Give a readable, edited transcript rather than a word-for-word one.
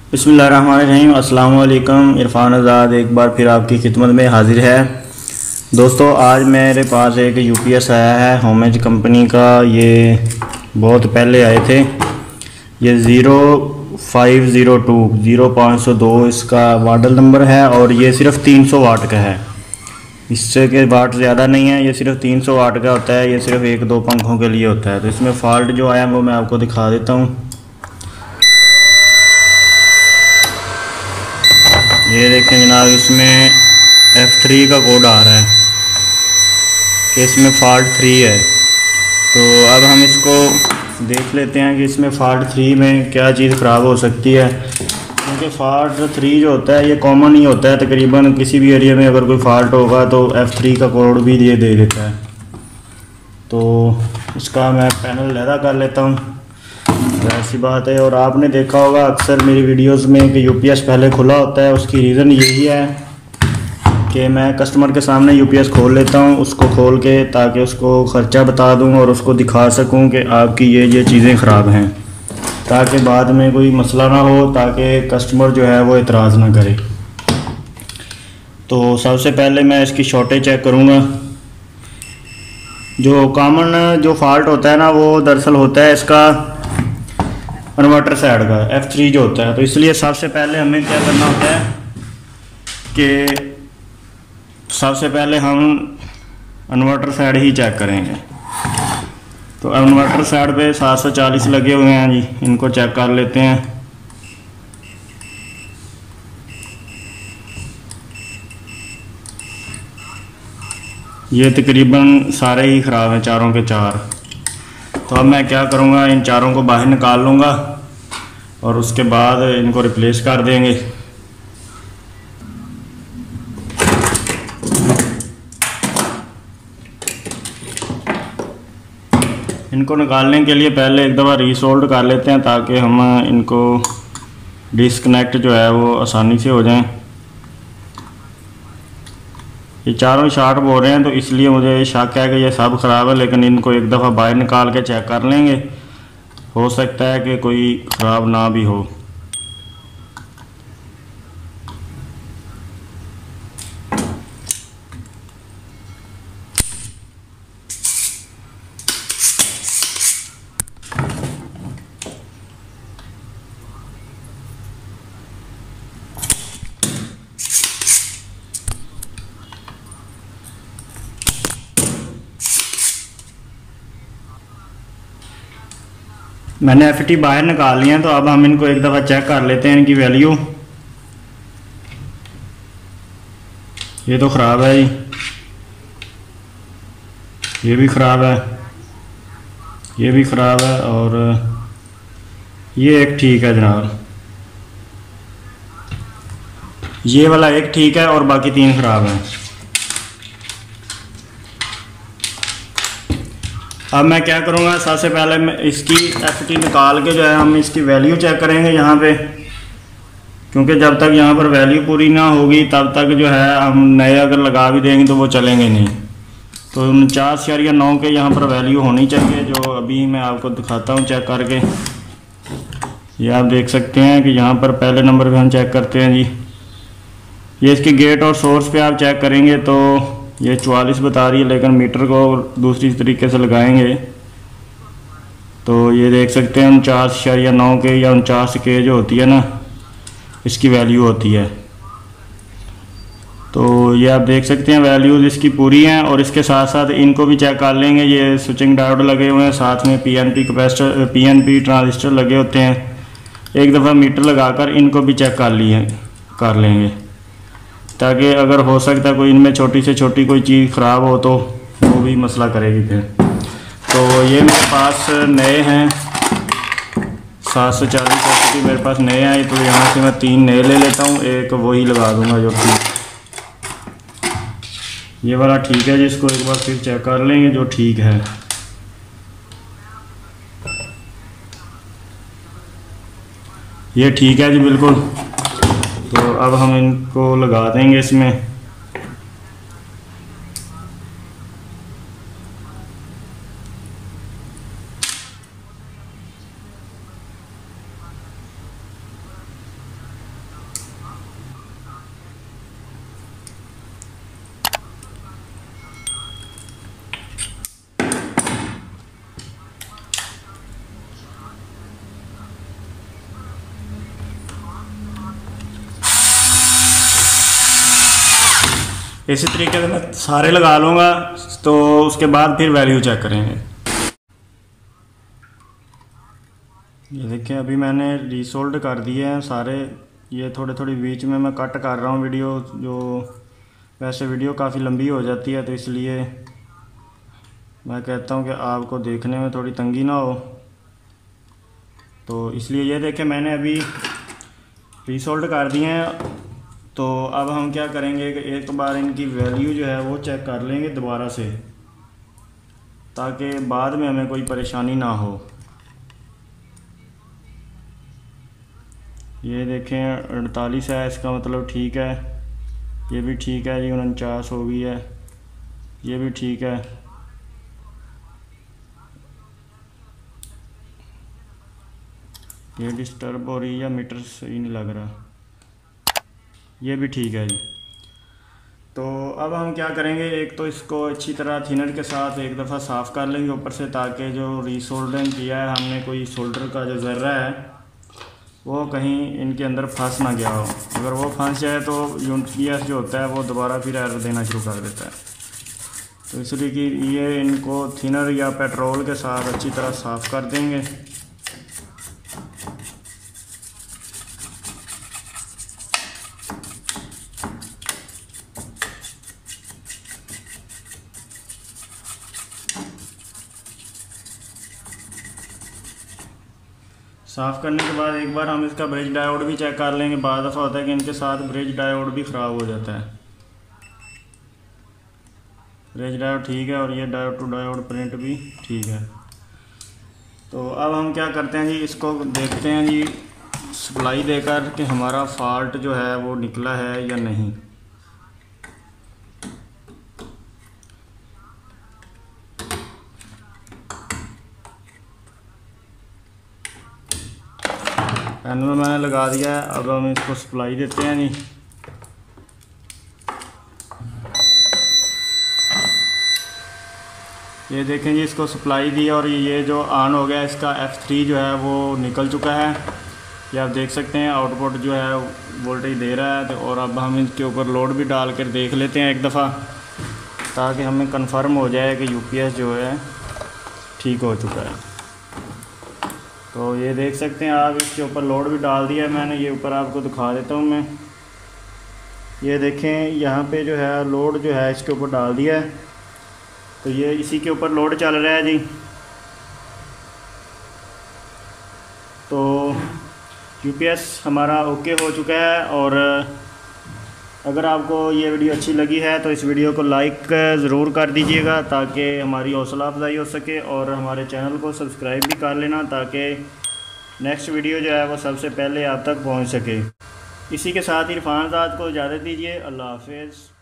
बिस्मिल्लाहिर्रहमानिर्रहीम। अस्सलाम वालेकुम। इरफान आज़ाद एक बार फिर आपकी खिदमत में हाजिर है। दोस्तों, आज मेरे पास एक यूपीएस आया है होमेज कंपनी का। ये बहुत पहले आए थे। ये 0502 इसका मॉडल नंबर है और ये सिर्फ 300 वाट का है। इससे के वाट ज़्यादा नहीं है, ये सिर्फ 300 वाट का होता है। ये सिर्फ एक दो पंखों के लिए होता है। तो इसमें फ़ॉल्ट जो आया वो मैं आपको दिखा देता हूँ। ये देखें जनाब, इसमें F3 का कोड आ रहा है कि इसमें फ़ॉल्ट 3 है। तो अब हम इसको देख लेते हैं कि इसमें फ़ॉल्ट 3 में क्या चीज़ ख़राब हो सकती है। क्योंकि फ़ॉल्ट 3 जो होता है ये कॉमन ही होता है, तकरीबन किसी भी एरिया में अगर कोई फ़ॉल्ट होगा तो F3 का कोड भी ये दे देता है। तो इसका मैं पैनल लहदा कर लेता हूँ, ऐसी बात है। और आपने देखा होगा अक्सर मेरी वीडियोस में कि यूपीएस पहले खुला होता है। उसकी रीज़न यही है कि मैं कस्टमर के सामने यूपीएस खोल लेता हूँ, उसको खोल के, ताकि उसको ख़र्चा बता दूँ और उसको दिखा सकूँ कि आपकी ये चीज़ें ख़राब हैं, ताकि बाद में कोई मसला ना हो, ताकि कस्टमर जो है वो एतराज़ ना करे। तो सबसे पहले मैं इसकी शॉर्टेज चेक करूँगा। जो कॉमन जो फॉल्ट होता है ना, वो दरअसल होता है इसका कन्वर्टर साइड का F3 जो होता है। तो इसलिए सबसे पहले हमें क्या करना होता है कि सबसे पहले हम इन्वर्टर साइड ही चेक करेंगे। तो इन्वर्टर साइड पे 740 लगे हुए हैं जी, इनको चेक कर लेते हैं। ये तकरीबन सारे ही ख़राब हैं, चारों के चार। तो अब मैं क्या करूँगा, इन चारों को बाहर निकाल लूँगा और उसके बाद इनको रिप्लेस कर देंगे। इनको निकालने के लिए पहले एक दफ़ा रीसोल्ड कर लेते हैं, ताकि हम इनको डिस्कनेक्ट जो है वो आसानी से हो जाएं। ये चारों शॉर्ट बोल रहे हैं, तो इसलिए मुझे शक है कि ये सब ख़राब है। लेकिन इनको एक दफ़ा बाहर निकाल के चेक कर लेंगे, हो सकता है कि कोई ख़राब ना भी हो। मैंने FT बाहर निकाल लिया है। तो अब हम इनको एक दफ़ा चेक कर लेते हैं, इनकी वैल्यू। ये तो ख़राब है जी, ये भी ख़राब है, ये भी ख़राब है, और ये एक ठीक है जनाब। ये वाला एक ठीक है और बाकी 3 ख़राब हैं। अब मैं क्या करूँगा, सबसे पहले मैं इसकी FT निकाल के जो है हम इसकी वैल्यू चेक करेंगे यहाँ पे। क्योंकि जब तक यहाँ पर वैल्यू पूरी ना होगी तब तक जो है हम नए अगर लगा भी देंगे तो वो चलेंगे नहीं। तो 49.9 के यहाँ पर वैल्यू होनी चाहिए, जो अभी मैं आपको दिखाता हूँ चेक करके। ये आप देख सकते हैं कि यहाँ पर पहले नंबर पे हम चेक करते हैं जी। ये इसके गेट और सोर्स पे आप चेक करेंगे तो ये 44 बता रही है, लेकिन मीटर को दूसरी तरीके से लगाएंगे तो ये देख सकते हैं 49.9 के या 49 के जो होती है ना, इसकी वैल्यू होती है। तो ये आप देख सकते हैं वैल्यूज़ इसकी पूरी हैं। और इसके साथ साथ इनको भी चेक कर लेंगे। ये स्विचिंग डायोड लगे हुए हैं, साथ में PNP कैपेसिटर, PNP ट्रांजिस्टर लगे होते हैं। एक दफ़ा मीटर लगाकर इनको भी चेक कर लेंगे, ताकि अगर हो सकता है कोई इनमें छोटी से छोटी कोई चीज़ ख़राब हो तो वो भी मसला करेगी फिर। तो ये मेरे पास नए हैं 740 FT मेरे पास नए हैं। तो यहाँ से मैं 3 नए ले लेता हूँ, एक वही लगा दूँगा जो ठीक। ये वाला ठीक है, जिसको एक बार फिर चेक कर लेंगे जो ठीक है। ये ठीक है जी बिल्कुल। तो अब हम इनको लगा देंगे इसमें। इसी तरीके से मैं सारे लगा लूँगा, तो उसके बाद फिर वैल्यू चेक करेंगे। ये देखिए अभी मैंने रीसोल्ड कर दिए हैं सारे। ये थोड़े थोड़ी बीच में मैं कट कर रहा हूँ वीडियो, जो वैसे वीडियो काफ़ी लंबी हो जाती है, तो इसलिए मैं कहता हूँ कि आपको देखने में थोड़ी तंगी ना हो, तो इसलिए ये देखें मैंने अभी रीसोल्ड कर दिए हैं। तो अब हम क्या करेंगे कि एक बार इनकी वैल्यू जो है वो चेक कर लेंगे दोबारा से, ताकि बाद में हमें कोई परेशानी ना हो। ये देखें 48 है, इसका मतलब ठीक है। ये भी ठीक है जी, 49 हो गई है, ये भी ठीक है। ये डिस्टर्ब हो रही है या मीटर सही नहीं लग रहा, ये भी ठीक है जी। तो अब हम क्या करेंगे, एक तो इसको अच्छी तरह थिनर के साथ एक दफ़ा साफ़ कर लेंगे ऊपर से, ताकि जो रीसोल्डरिंग किया है हमने, कोई सोल्डर का जो ज़र्रा है वो कहीं इनके अंदर फंस ना गया हो। अगर वो फंस जाए तो यूपीएस जो होता है वो दोबारा फिर एरर देना शुरू कर देता है। तो इसलिए कि ये इनको थिनर या पेट्रोल के साथ अच्छी तरह साफ़ कर देंगे। साफ़ करने के बाद एक बार हम इसका ब्रिज डायोड भी चेक कर लेंगे। बाद दफ़ा होता है कि इनके साथ ब्रिज डायोड भी ख़राब हो जाता है। ब्रिज डायोड ठीक है और ये डायोड टू डायोड प्रिंट भी ठीक है। तो अब हम क्या करते हैं जी, इसको देखते हैं जी सप्लाई देकर कि हमारा फॉल्ट जो है वो निकला है या नहीं। पैनल में मैंने लगा दिया है, अब हम इसको सप्लाई देते हैं जी। ये देखें जी, इसको सप्लाई दी और ये जो ऑन हो गया, इसका F3 जो है वो निकल चुका है। ये आप देख सकते हैं आउटपुट जो है वोल्टेज दे रहा है। तो और अब हम इसके ऊपर लोड भी डाल कर देख लेते हैं एक दफ़ा, ताकि हमें कंफर्म हो जाए कि यूपीएस जो है ठीक हो चुका है। तो ये देख सकते हैं आप, इसके ऊपर लोड भी डाल दिया है मैंने। ये ऊपर आपको दिखा देता हूँ मैं। ये देखें यहाँ पे जो है लोड जो है इसके ऊपर डाल दिया है, तो ये इसी के ऊपर लोड चल रहा है जी। तो यूपीएस हमारा ओके हो चुका है। और अगर आपको ये वीडियो अच्छी लगी है तो इस वीडियो को लाइक ज़रूर कर दीजिएगा, ताकि हमारी हौसला अफजाई हो सके, और हमारे चैनल को सब्सक्राइब भी कर लेना, ताकि नेक्स्ट वीडियो जो है वो सबसे पहले आप तक पहुंच सके। इसी के साथ इरफान ज़ाद को इजाज़त दीजिए। अल्लाह हाफ़िज़।